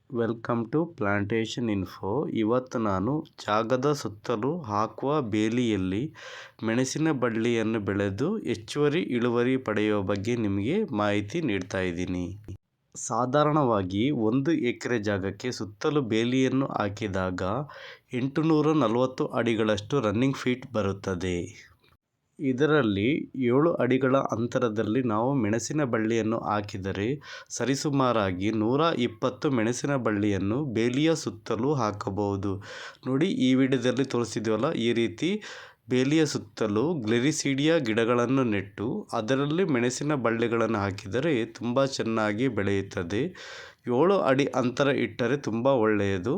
Welcome to plantation info. ಇವತ್ತು ನಾನು ಜಾಗದ ಸುತ್ತಲೂ ಹಾಕುವ ಬೇಲಿಯಲ್ಲಿ ಮೆಣಸಿನ ಬಳ್ಳಿಯನ್ನು ಬೆಳೆದು ಹೆಚ್ಚುವರಿ ಇಳುವರಿ ಪಡೆಯುವ ಬಗ್ಗೆ ನಿಮಗೆ ಮಾಹಿತಿ ನೀಡ್ತಾ ಇದ್ದೀನಿ. ಸಾಧಾರಣವಾಗಿ 1 ಎಕರೆ ಜಾಗಕ್ಕೆ ಸುತ್ತಲೂ ಬೇಲಿಯನ್ನು ಹಾಕಿದಾಗ 840 ಅಡಿಗಳಷ್ಟು ರನ್ನಿಂಗ್ ಫೀಟ್ ಬರುತ್ತದೆ. ಇದರಲ್ಲಿ 7 ಅಡಿಗಳ ಅಂತರದಲ್ಲಿ ನಾವು ಮೆಣಸಿನ ಬಳ್ಳಿಯನ್ನು ಹಾಕಿದರೆ ಸರಿಸುಮಾರಾಗಿ 120 ಮೆಣಸಿನ ಬಳ್ಳಿಯನ್ನು ಬೇಲಿಯ ಸುತ್ತಲೂ ಹಾಕಬಹುದು. ನೋಡಿ, ಈ ವಿಡಿಯೋದಲ್ಲಿ ತೋರಿಸಿದ್ವಲ್ಲ, ಈ ರೀತಿ ಬೇಲಿಯ ಸುತ್ತಲೂ ಗ್ಲಿರಿಸೀಡಿಯಾ ಗಿಡಗಳನ್ನು ನೆಟ್ಟು ಅದರಲ್ಲಿ ಮೆಣಸಿನ ಬಳ್ಳಿಗಳನ್ನು ಹಾಕಿದರೆ ತುಂಬ ಚೆನ್ನಾಗಿ ಬೆಳೆಯುತ್ತದೆ. 7 ಅಡಿ ಅಂತರ ಇಟ್ಟರೆ ತುಂಬ ಒಳ್ಳೆಯದು.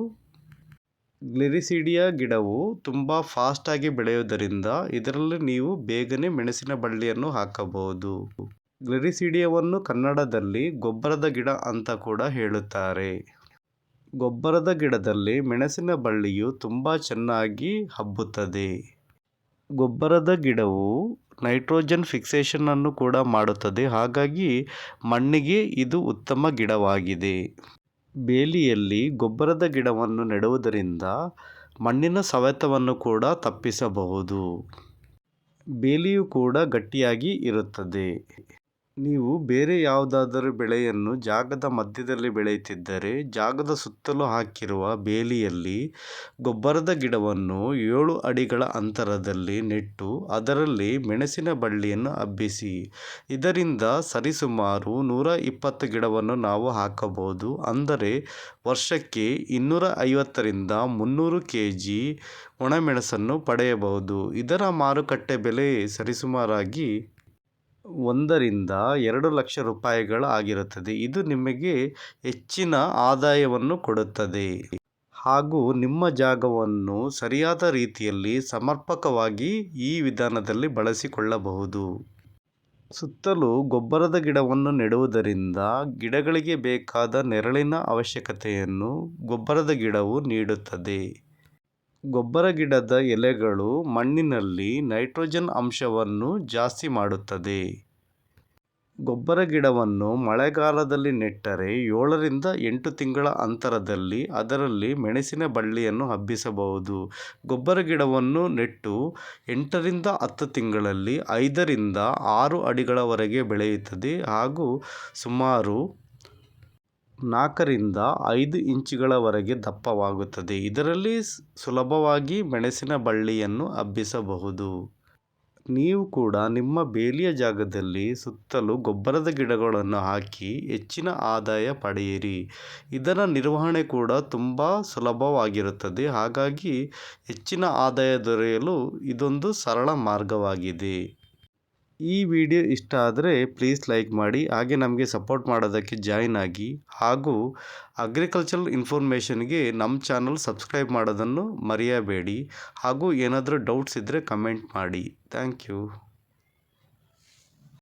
ಗ್ಲಿರಿಸೀಡಿಯಾ ಗಿಡವು ತುಂಬ ಫಾಸ್ಟಾಗಿ ಬೆಳೆಯುವುದರಿಂದ ಇದರಲ್ಲಿ ನೀವು ಬೇಗನೆ ಮೆಣಸಿನ ಬಳ್ಳಿಯನ್ನು ಹಾಕಬಹುದು. ಗ್ಲಿರಿಸೀಡಿಯಾವನ್ನು ಕನ್ನಡದಲ್ಲಿ ಗೊಬ್ಬರದ ಗಿಡ ಅಂತ ಕೂಡ ಹೇಳುತ್ತಾರೆ. ಗೊಬ್ಬರದ ಗಿಡದಲ್ಲಿ ಮೆಣಸಿನ ಬಳ್ಳಿಯು ತುಂಬ ಚೆನ್ನಾಗಿ ಹಬ್ಬುತ್ತದೆ. ಗೊಬ್ಬರದ ಗಿಡವು ನೈಟ್ರೋಜನ್ ಫಿಕ್ಸೇಷನ್ ಅನ್ನು ಕೂಡ ಮಾಡುತ್ತದೆ. ಹಾಗಾಗಿ ಮಣ್ಣಿಗೆ ಇದು ಉತ್ತಮ ಗಿಡವಾಗಿದೆ. ಬೇಲಿಯಲ್ಲಿ ಗೊಬ್ಬರದ ಗಿಡವನ್ನು ನೆಡುವುದರಿಂದ ಮಣ್ಣಿನ ಸವೆತವನ್ನು ಕೂಡ ತಪ್ಪಿಸಬಹುದು. ಬೇಲಿಯು ಕೂಡ ಗಟ್ಟಿಯಾಗಿ ಇರುತ್ತದೆ. ನೀವು ಬೇರೆ ಯಾವುದಾದರೂ ಬೆಳೆಯನ್ನು ಜಾಗದ ಮಧ್ಯದಲ್ಲಿ ಬೆಳೆಯುತ್ತಿದ್ದರೆ ಜಾಗದ ಸುತ್ತಲೂ ಹಾಕಿರುವ ಬೇಲಿಯಲ್ಲಿ ಗೊಬ್ಬರದ ಗಿಡವನ್ನು 7 ಅಡಿಗಳ ಅಂತರದಲ್ಲಿ ನೆಟ್ಟು ಅದರಲ್ಲಿ ಮೆಣಸಿನ ಬಳ್ಳಿಯನ್ನು ಹಬ್ಬಿಸಿ. ಇದರಿಂದ ಸರಿಸುಮಾರು 120 ಗಿಡವನ್ನು ನಾವು ಹಾಕಬಹುದು. ಅಂದರೆ ವರ್ಷಕ್ಕೆ 250ರಿಂದ 300 kg ಒಣಮೆಣಸನ್ನು ಪಡೆಯಬಹುದು. ಇದರ ಮಾರುಕಟ್ಟೆ ಬೆಲೆ ಸರಿಸುಮಾರಾಗಿ 1 ರಿಂದ 2 ಲಕ್ಷ ರೂಪಾಯಿಗಳು ಆಗಿರುತ್ತದೆ. ಇದು ನಿಮಗೆ ಹೆಚ್ಚಿನ ಆದಾಯವನ್ನು ಕೊಡುತ್ತದೆ. ಹಾಗೂ ನಿಮ್ಮ ಜಾಗವನ್ನು ಸರಿಯಾದ ರೀತಿಯಲ್ಲಿ ಸಮರ್ಪಕವಾಗಿ ಈ ವಿಧಾನದಲ್ಲಿ ಬಳಸಿಕೊಳ್ಳಬಹುದು. ಸುತ್ತಲೂ ಗೊಬ್ಬರದ ಗಿಡವನ್ನು ನೆಡುವುದರಿಂದ ಗಿಡಗಳಿಗೆ ಬೇಕಾದ ನೆರಳಿನ ಅವಶ್ಯಕತೆಯನ್ನು ಗೊಬ್ಬರದ ಗಿಡವು ನೀಡುತ್ತದೆ. ಗೊಬ್ಬರ ಗಿಡದ ಎಲೆಗಳು ಮಣ್ಣಿನಲ್ಲಿ ನೈಟ್ರೋಜನ್ ಅಂಶವನ್ನು ಜಾಸ್ತಿ ಮಾಡುತ್ತದೆ. ಗೊಬ್ಬರ ಗಿಡವನ್ನು ಮಳೆಗಾಲದಲ್ಲಿ ನೆಟ್ಟರೆ 7 ರಿಂದ 8 ತಿಂಗಳ ಅಂತರದಲ್ಲಿ ಅದರಲ್ಲಿ ಮೆಣಸಿನ ಬಳ್ಳಿಯನ್ನು ಹಬ್ಬಿಸಬಹುದು. ಗೊಬ್ಬರ ಗಿಡವನ್ನು ನೆಟ್ಟು 8 ರಿಂದ 10 ತಿಂಗಳಲ್ಲಿ 5 ರಿಂದ 6 ಅಡಿಗಳವರೆಗೆ ಬೆಳೆಯುತ್ತದೆ ಹಾಗೂ ಸುಮಾರು 4 ರಿಂದ 5 ಇಂಚುಗಳವರೆಗೆ ದಪ್ಪವಾಗುತ್ತದೆ. ಇದರಲ್ಲಿ ಸುಲಭವಾಗಿ ಮೆಣಸಿನ ಬಳ್ಳಿಯನ್ನು ಹಬ್ಬಿಸಬಹುದು. ನೀವು ಕೂಡ ನಿಮ್ಮ ಬೇಲಿಯ ಜಾಗದಲ್ಲಿ ಸುತ್ತಲೂ ಗೊಬ್ಬರದ ಗಿಡಗಳನ್ನು ಹಾಕಿ ಹೆಚ್ಚಿನ ಆದಾಯ ಪಡೆಯಿರಿ. ಇದರ ನಿರ್ವಹಣೆ ಕೂಡ ತುಂಬ ಸುಲಭವಾಗಿರುತ್ತದೆ. ಹಾಗಾಗಿ ಹೆಚ್ಚಿನ ಆದಾಯ ದೊರೆಯಲು ಇದೊಂದು ಸರಳ ಮಾರ್ಗವಾಗಿದೆ. ಈ ವಿಡಿಯೋ ಇಷ್ಟ ಆದರೆ ಪ್ಲೀಸ್ ಲೈಕ್ ಮಾಡಿ, ಹಾಗೆ ನಮಗೆ ಸಪೋರ್ಟ್ ಮಾಡೋದಕ್ಕೆ ಜಾಯಿನ್ ಆಗಿ, ಹಾಗೂ ಅಗ್ರಿಕಲ್ಚರಲ್ ಇನ್ಫಾರ್ಮೇಷನ್ಗೆ ನಮ್ಮ ಚಾನಲ್ ಸಬ್ಸ್ಕ್ರೈಬ್ ಮಾಡೋದನ್ನು ಮರೆಯಬೇಡಿ. ಹಾಗೂ ಏನಾದರೂ ಡೌಟ್ಸ್ ಇದ್ದರೆ ಕಮೆಂಟ್ ಮಾಡಿ. Thank you.